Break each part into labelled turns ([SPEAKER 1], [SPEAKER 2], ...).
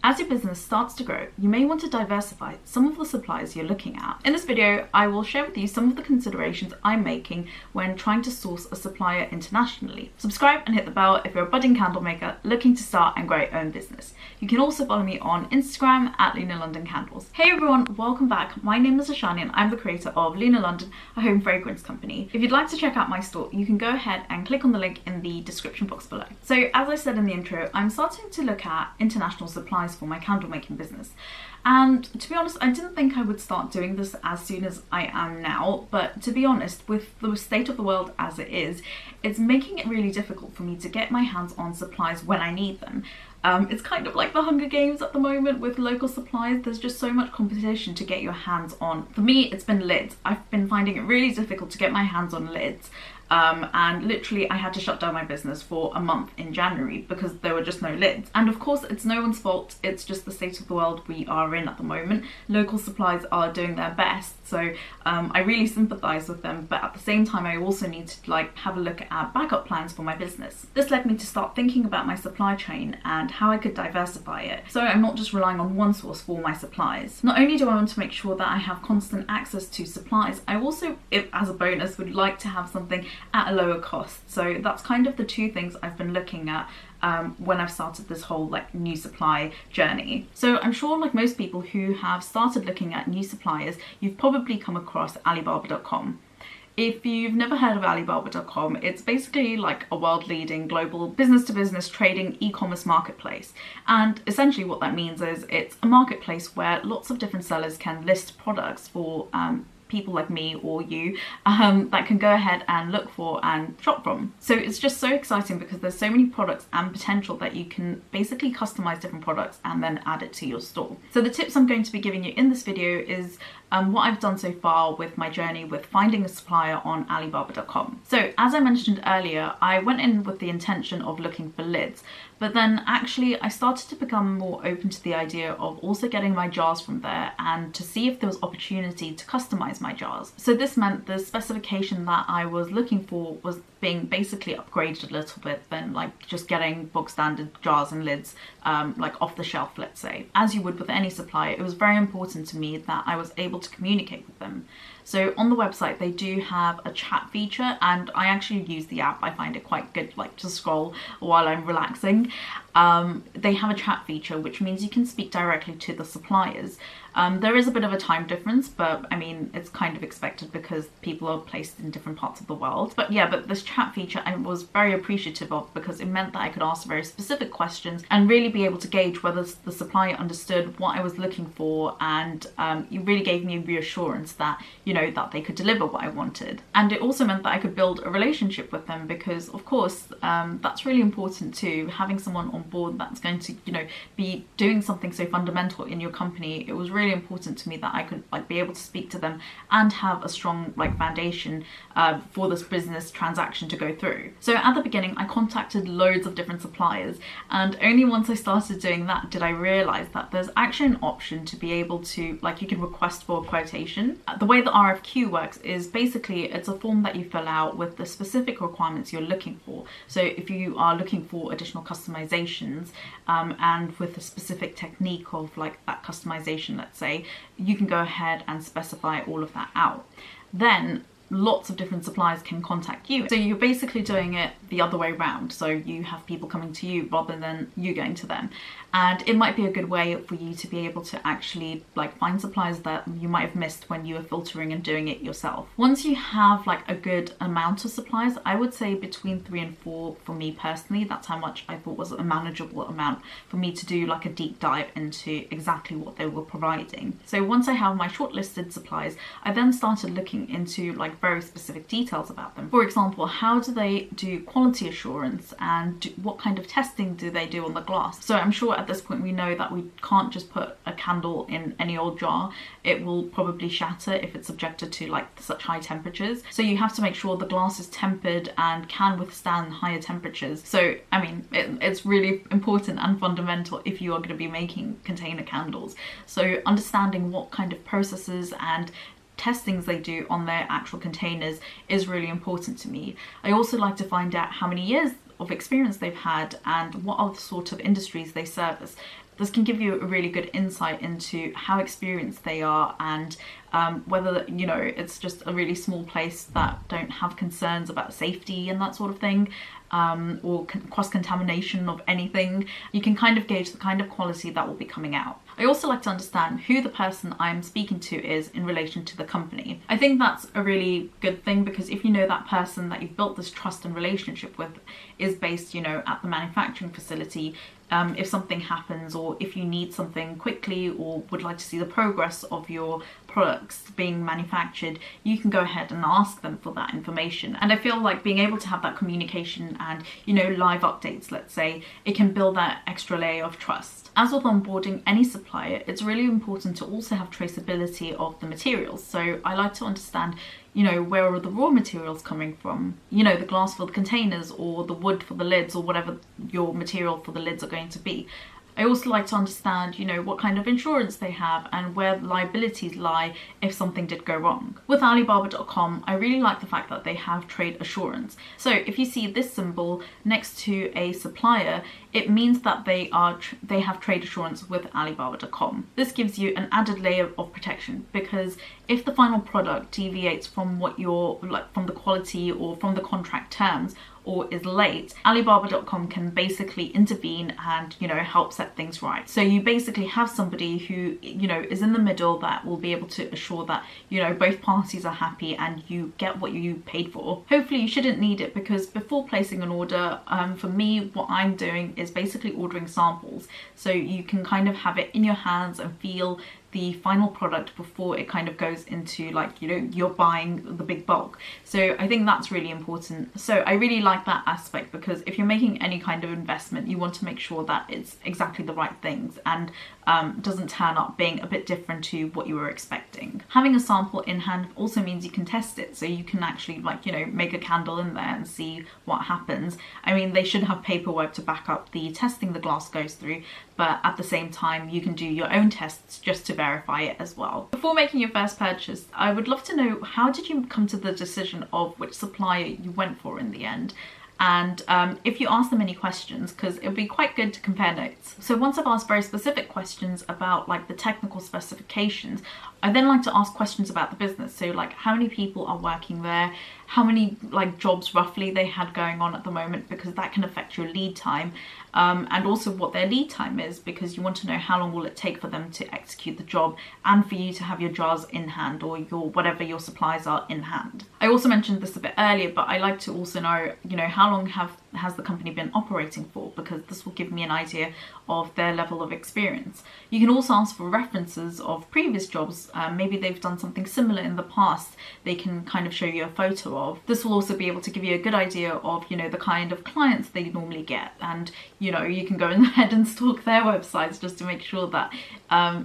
[SPEAKER 1] As your business starts to grow, you may want to diversify some of the suppliers you're looking at. In this video, I will share with you some of the considerations I'm making when trying to source a supplier internationally. Subscribe and hit the bell if you're a budding candle maker looking to start and grow your own business. You can also follow me on Instagram at Luna London Candles. Hey everyone, welcome back. My name is Ashani and I'm the creator of Luna London, a home fragrance company. If you'd like to check out my store, you can go ahead and click on the link in the description box below. So as I said in the intro, I'm starting to look at international supplies for my candle making business. And to be honest, I didn't think I would start doing this as soon as I am now, but to be honest, with the state of the world as it is, it's making it really difficult for me to get my hands on supplies when I need them. It's kind of like the Hunger Games at the moment with local supplies. There's just so much competition to get your hands on. For me, it's been lids. I've been finding it really difficult to get my hands on lids. And literally I had to shut down my business for a month in January because there were just no lids. And of course it's no one's fault, it's just the state of the world we are in at the moment. Local supplies are doing their best, so I really sympathise with them, but at the same time I also need to have a look at backup plans for my business. This led me to start thinking about my supply chain and how I could diversify it, so I'm not just relying on one source for my supplies. Not only do I want to make sure that I have constant access to supplies, I also, as a bonus, would like to have something at a lower cost. So that's kind of the two things I've been looking at when I've started this whole new supply journey. So I'm sure like most people who have started looking at new suppliers, you've probably come across Alibaba.com. If you've never heard of Alibaba.com, it's basically like a world-leading global business-to-business trading e-commerce marketplace. And essentially what that means is it's a marketplace where lots of different sellers can list products for people like me or you that can go ahead and look for and shop from. So it's just so exciting because there's so many products and potential that you can basically customize different products and then add it to your store. So the tips I'm going to be giving you in this video is what I've done so far with my journey with finding a supplier on Alibaba.com. So as I mentioned earlier, I went in with the intention of looking for lids, but then actually I started to become more open to the idea of also getting my jars from there and to see if there was opportunity to customize my jars. So this meant the specification that I was looking for was being basically upgraded a little bit than just getting bog standard jars and lids off the shelf, let's say. As you would with any supplier, it was very important to me that I was able to communicate with them. So on the website they do have a chat feature, and I actually use the app. I find it quite good to scroll while I'm relaxing. They have a chat feature, which means you can speak directly to the suppliers. There is a bit of a time difference, but I mean it's kind of expected because people are placed in different parts of the world. But this chat feature I was very appreciative of because it meant that I could ask very specific questions and really be able to gauge whether the supplier understood what I was looking for, and it really gave me a reassurance that that they could deliver what I wanted. And it also meant that I could build a relationship with them because of course that's really important too, having someone on board that's going to be doing something so fundamental in your company. It was really important to me that I could be able to speak to them and have a strong foundation for this business transaction to go through. So at the beginning I contacted loads of different suppliers, and only once I started doing that did I realize that there's actually an option to be able to you can request for a quotation. The way the RFQ works is basically it's a form that you fill out with the specific requirements you're looking for. So if you are looking for additional customizations and with a specific technique of that customization, let's say, you can go ahead and specify all of that out. Then lots of different suppliers can contact you. So you're basically doing it the other way around. So you have people coming to you rather than you going to them. And it might be a good way for you to be able to actually find suppliers that you might have missed when you were filtering and doing it yourself. Once you have a good amount of suppliers, I would say between 3 and 4 for me personally. That's how much I thought was a manageable amount for me to do a deep dive into exactly what they were providing. So once I have my shortlisted suppliers, I then started looking into very specific details about them. For example, how do they do quality assurance, and what kind of testing do they do on the glass? So I'm sure at this point we know that we can't just put a candle in any old jar. It will probably shatter if it's subjected to such high temperatures. So you have to make sure the glass is tempered and can withstand higher temperatures. So I mean it's really important and fundamental if you are going to be making container candles. So understanding what kind of processes and testings they do on their actual containers is really important to me. I also like to find out how many years of experience they've had and what other sort of industries they service. This can give you a really good insight into how experienced they are, and whether, you know, it's just a really small place that don't have concerns about safety and that sort of thing, or cross-contamination of anything. You can kind of gauge the kind of quality that will be coming out. I also like to understand who the person I'm speaking to is in relation to the company. I think that's a really good thing, because if you know that person that you've built this trust and relationship with is based, you know, at the manufacturing facility, if something happens, or if you need something quickly or would like to see the progress of your products being manufactured, you can go ahead and ask them for that information. And I feel like being able to have that communication and, you know, live updates, let's say, it can build that extra layer of trust. As with onboarding any supplier, it's really important to also have traceability of the materials. So I like to understand, you know, where are the raw materials coming from? You know, the glass for the containers, or the wood for the lids, or whatever your material for the lids are going to be. I also like to understand, you know, what kind of insurance they have and where liabilities lie if something did go wrong. With Alibaba.com, I really like the fact that they have trade assurance. So if you see this symbol next to a supplier, it means that they have trade assurance with Alibaba.com. This gives you an added layer of protection, because if the final product deviates from what you're from the quality or from the contract terms, or is late, Alibaba.com can basically intervene and, you know, help set things right. So you basically have somebody who, you know, is in the middle that will be able to assure that, you know, both parties are happy and you get what you paid for. Hopefully you shouldn't need it, because before placing an order, for me, what I'm doing is basically ordering samples. So you can kind of have it in your hands and feel the final product before it kind of goes into, like, you know, you're buying the big bulk. So I think that's really important. So I really like that aspect, because if you're making any kind of investment, you want to make sure that it's exactly the right things and doesn't turn up being a bit different to what you were expecting. Having a sample in hand also means you can test it, so you can actually, like, you know, make a candle in there and see what happens. I mean, they should have paperwork to back up the testing the glass goes through, but at the same time you can do your own tests just to verify it as well. Before making your first purchase, I would love to know, how did you come to the decision of which supplier you went for in the end? And if you ask them any questions, because it would be quite good to compare notes. So once I've asked very specific questions about, like, the technical specifications, I then like to ask questions about the business. So, like, how many people are working there, how many, like, jobs roughly they had going on at the moment, because that can affect your lead time, and also what their lead time is, because you want to know how long will it take for them to execute the job and for you to have your jars in hand, or your whatever your supplies are in hand. I also mentioned this a bit earlier, but I like to also know, you know, how long has the company been operating for, because this will give me an idea of their level of experience. You can also ask for references of previous jobs. Maybe they've done something similar in the past, they can kind of show you a photo of. This will also be able to give you a good idea of, you know, the kind of clients they normally get, and, you know, you can go ahead and stalk their websites just to make sure that,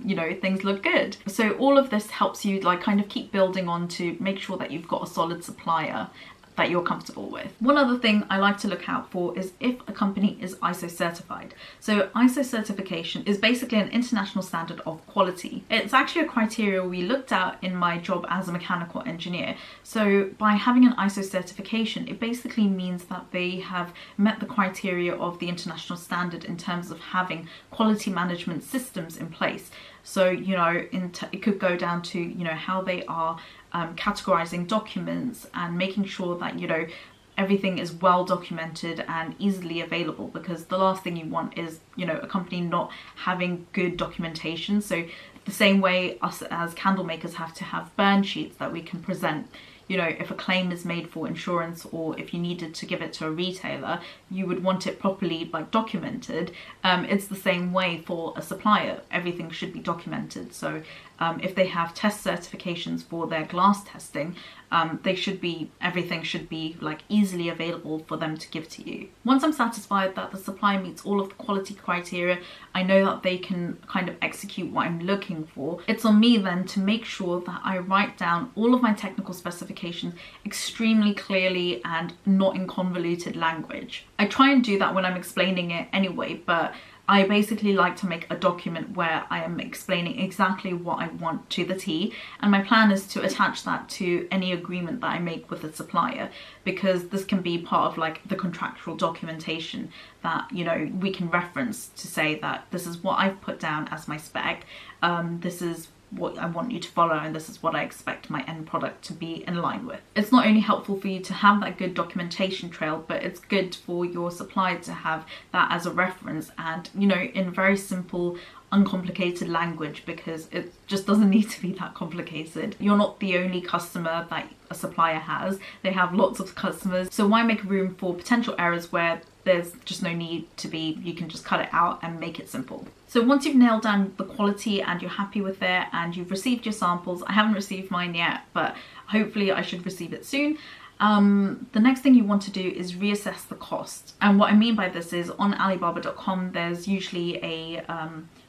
[SPEAKER 1] you know, things look good. So all of this helps you, like, kind of keep building on to make sure that you've got a solid supplier that you're comfortable with. One other thing I like to look out for is if a company is ISO certified. So ISO certification is basically an international standard of quality. It's actually a criteria we looked at in my job as a mechanical engineer. So by having an ISO certification, it basically means that they have met the criteria of the international standard in terms of having quality management systems in place. So, you know, it could go down to, you know, how they are categorizing documents and making sure that, you know, everything is well documented and easily available, because the last thing you want is, you know, a company not having good documentation. So the same way us as candle makers have to have burn sheets that we can present. You know, if a claim is made for insurance, or if you needed to give it to a retailer, you would want it properly, like, documented. It's the same way for a supplier. Everything should be documented. So if they have test certifications for their glass testing, everything should be, like, easily available for them to give to you. Once I'm satisfied that the supplier meets all of the quality criteria, I know that they can kind of execute what I'm looking for. It's on me then to make sure that I write down all of my technical specifications extremely clearly and not in convoluted language. I try and do that when I'm explaining it anyway, but I basically like to make a document where I am explaining exactly what I want to the T, and my plan is to attach that to any agreement that I make with a supplier, because this can be part of like the contractual documentation that, you know, we can reference to say that this is what I've put down as my spec, this is what I want you to follow, and this is what I expect my end product to be in line with. It's not only helpful for you to have that good documentation trail, but it's good for your supplier to have that as a reference, and, you know, in very simple, uncomplicated language, because it just doesn't need to be that complicated. You're not the only customer that a supplier has. They have lots of customers, so why make room for potential errors where there's just no need to be? You can just cut it out and make it simple. So once you've nailed down the quality and you're happy with it and you've received your samples, I haven't received mine yet, but hopefully I should receive it soon. The next thing you want to do is reassess the cost. And what I mean by this is on Alibaba.com, there's usually a,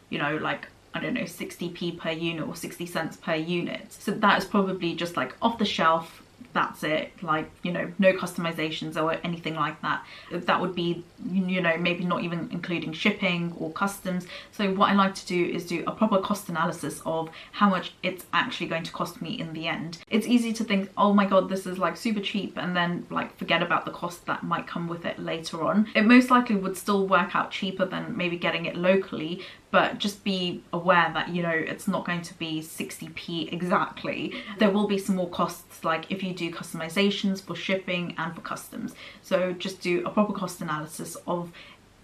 [SPEAKER 1] you know, like, I don't know, 60p per unit or 60 cents per unit. So that is probably just like off the shelf, that's it, like, you know, no customizations or anything like that. That would be, you know, maybe not even including shipping or customs. So what I like to do is do a proper cost analysis of how much it's actually going to cost me in the end. It's easy to think, oh my god, this is like super cheap, and then like forget about the cost that might come with it later on. It most likely would still work out cheaper than maybe getting it locally, but just be aware that, you know, it's not going to be 60p exactly. There will be some more costs, like if you do customizations for shipping and for customs. So just do a proper cost analysis of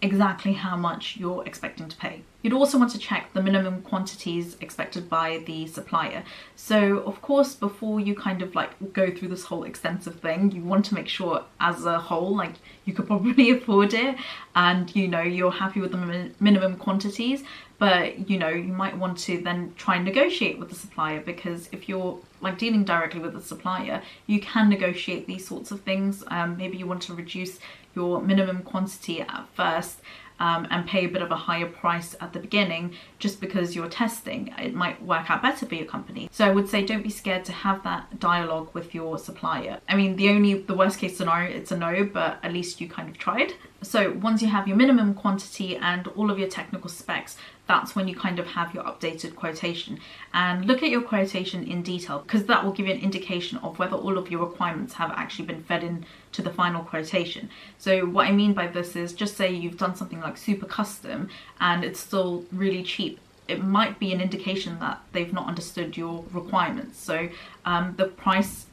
[SPEAKER 1] exactly how much you're expecting to pay. You'd also want to check the minimum quantities expected by the supplier. So of course, before you kind of like go through this whole extensive thing, you want to make sure as a whole, like, you could probably afford it and, you know, you're happy with the minimum quantities. But, you know, you might want to then try and negotiate with the supplier, because if you're like dealing directly with the supplier, you can negotiate these sorts of things. Maybe you want to reduce your minimum quantity at first, and pay a bit of a higher price at the beginning just because you're testing. It might work out better for your company. So I would say don't be scared to have that dialogue with your supplier. I mean, the worst case scenario, it's a no, but at least you kind of tried. So once you have your minimum quantity and all of your technical specs, that's when you kind of have your updated quotation. And look at your quotation in detail, because that will give you an indication of whether all of your requirements have actually been fed in to the final quotation. So what I mean by this is, just say you've done something like super custom and it's still really cheap. It might be an indication that they've not understood your requirements. So the price,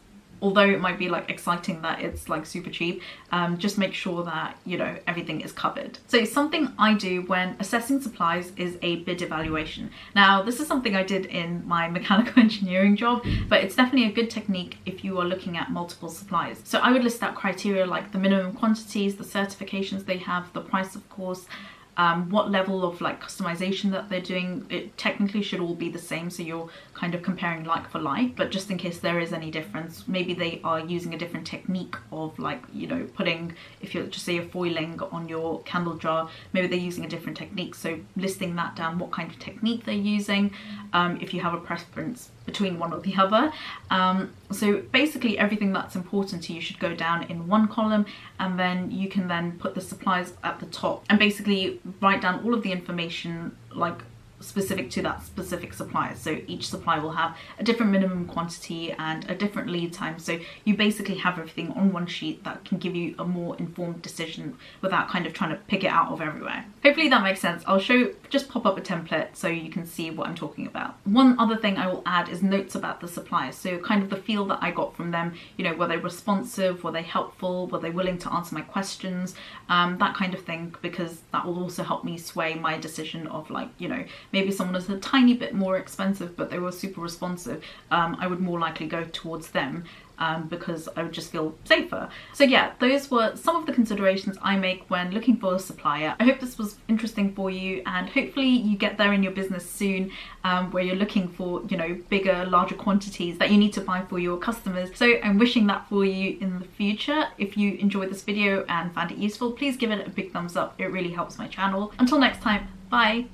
[SPEAKER 1] although it might be like exciting that it's like super cheap, just make sure that, you know, everything is covered. So something I do when assessing supplies is a bid evaluation. Now, this is something I did in my mechanical engineering job, but it's definitely a good technique if you are looking at multiple suppliers. So I would list out criteria like the minimum quantities, the certifications they have, the price, of course, what level of like customization that they're doing. It technically should all be the same, so you're kind of comparing like for like, but just in case there is any difference, maybe they are using a different technique of, like, you know, putting, if you're just say you're foiling on your candle jar, maybe they're using a different technique, so listing that down, what kind of technique they're using, if you have a preference between one or the other. So basically everything that's important to you should go down in one column, and then you can then put the suppliers at the top and basically write down all of the information like specific to that specific supplier. So each supplier will have a different minimum quantity and a different lead time, so you basically have everything on one sheet that can give you a more informed decision without kind of trying to pick it out of everywhere. Hopefully that makes sense. I'll just pop up a template so you can see what I'm talking about. One other thing I will add is notes about the suppliers, so kind of the feel that I got from them. You know, were they responsive, were they helpful, were they willing to answer my questions, that kind of thing, because that will also help me sway my decision of, like, you know, maybe someone is a tiny bit more expensive but they were super responsive. I would more likely go towards them because I would just feel safer. So yeah, those were some of the considerations I make when looking for a supplier. I hope this was interesting for you, and hopefully you get there in your business soon, where you're looking for, you know, bigger, larger quantities that you need to buy for your customers. So I'm wishing that for you in the future. If you enjoyed this video and found it useful, please give it a big thumbs up. It really helps my channel. Until next time, bye.